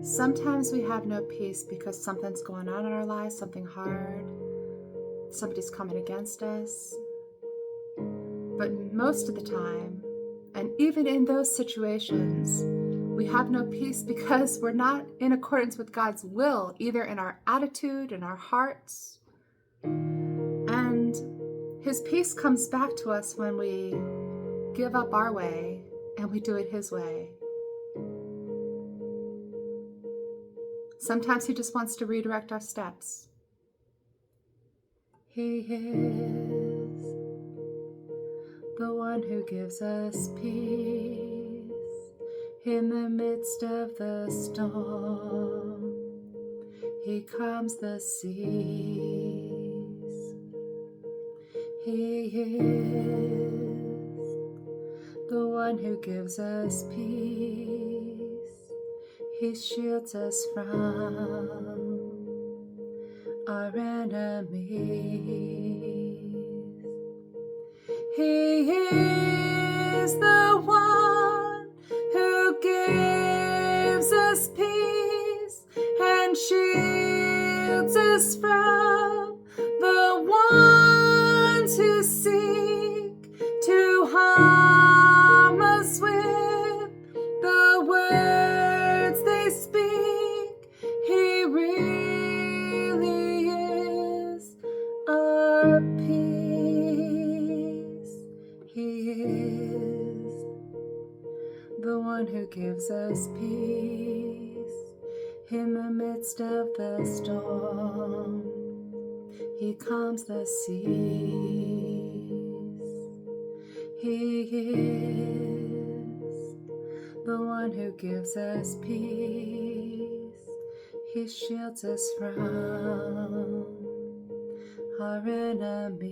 Sometimes we have no peace because something's going on in our lives, something hard, somebody's coming against us. But most of the time, and even in those situations, we have no peace because we're not in accordance with God's will, either in our attitude, in our hearts. And His peace comes back to us when we give up our way and we do it His way. Sometimes He just wants to redirect our steps. He is the one who gives us peace in the midst of the storm. He calms the seas. He is the one who gives us peace. He shields us from our enemies. He is the one who gives us peace and shields us from the ones who seek to harm us with the words they speak. He really is our peace. He is the one who gives us peace in the midst of the storm. He calms the seas. He is the one who gives us peace. He shields us from our enemies.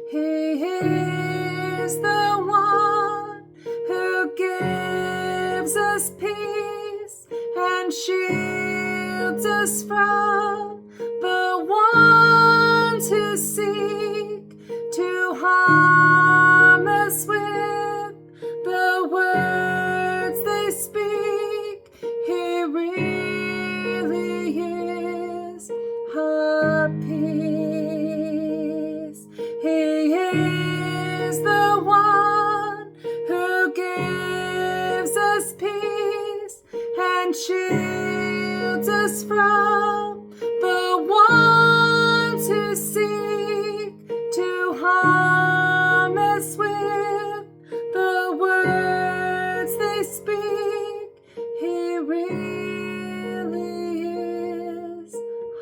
He is the one who gives us peace and shields us from the ones who seek to harm us with the words they speak. He really is our peace. He is the one who gives us peace and shields us from the ones who seek to harm us with the words they speak. He really is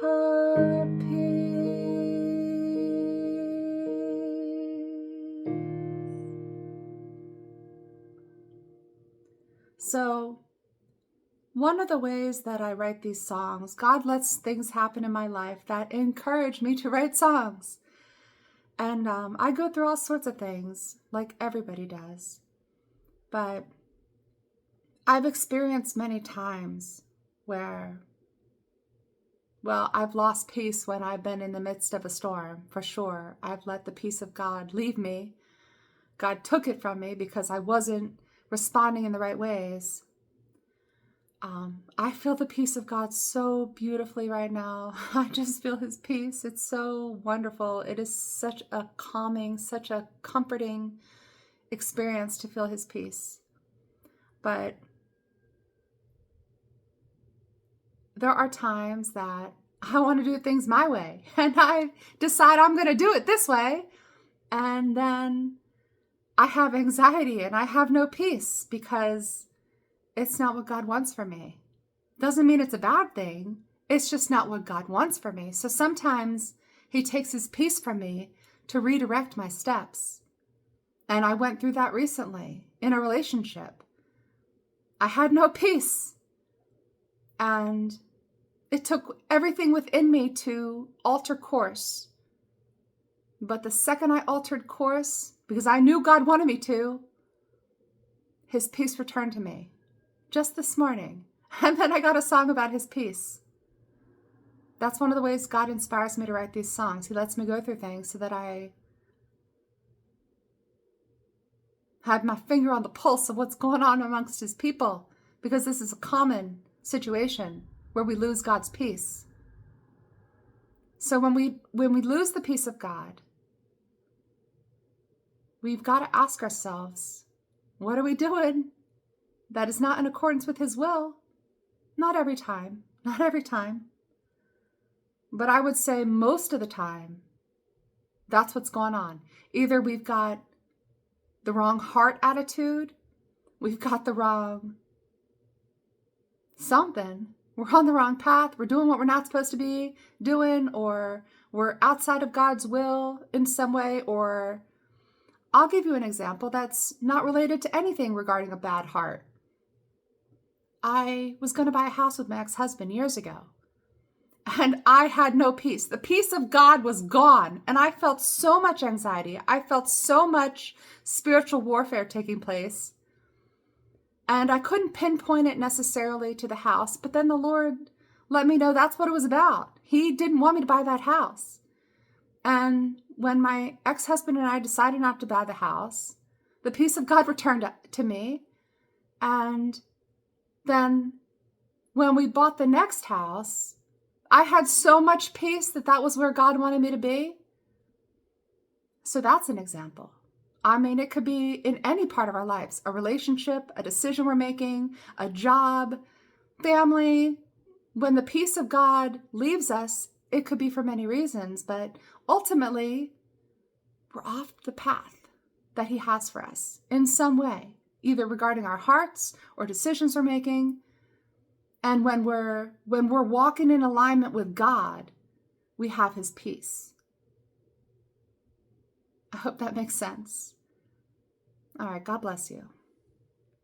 our peace. So, one of the ways that I write these songs, God lets things happen in my life that encourage me to write songs. And I go through all sorts of things, like everybody does. But I've experienced many times where, well, I've lost peace when I've been in the midst of a storm, for sure. I've let the peace of God leave me. God took it from me because I wasn't responding in the right ways. I feel the peace of God so beautifully right now. I just feel His peace. It's so wonderful. It is such a calming, such a comforting experience to feel His peace. But there are times that I want to do things my way, and I decide I'm going to do it this way, and then I have anxiety and I have no peace because it's not what God wants for me. Doesn't mean it's a bad thing. It's just not what God wants for me. So sometimes He takes His peace from me to redirect my steps. And I went through that recently in a relationship. I had no peace. And it took everything within me to alter course. But the second I altered course, because I knew God wanted me to, His peace returned to me. Just this morning. And then I got a song about His peace. That's one of the ways God inspires me to write these songs. He lets me go through things so that I have my finger on the pulse of what's going on amongst his people, because this is a common situation where we lose God's peace. So when we lose the peace of God, we've got to ask ourselves, what are we doing that is not in accordance with his will? Not every time. But I would say most of the time, that's what's going on. Either we've got the wrong heart attitude, we've got the wrong something. We're on the wrong path. We're doing what we're not supposed to be doing, or we're outside of God's will in some way. Or I'll give you an example that's not related to anything regarding a bad heart. I was going to buy a house with my ex-husband years ago, and I had no peace. The peace of God was gone, and I felt so much anxiety. I felt so much spiritual warfare taking place. And I couldn't pinpoint it necessarily to the house, but then the Lord let me know that's what it was about. He didn't want me to buy that house. And when my ex-husband and I decided not to buy the house, the peace of God returned to me. And then when we bought the next house, I had so much peace that was where God wanted me to be. So that's an example. I mean, it could be in any part of our lives, a relationship, a decision we're making, a job, family. When the peace of God leaves us, it could be for many reasons, but ultimately, we're off the path that he has for us in some way, either regarding our hearts or decisions we're making. And when we're walking in alignment with God, we have his peace. I hope that makes sense. All right, God bless you.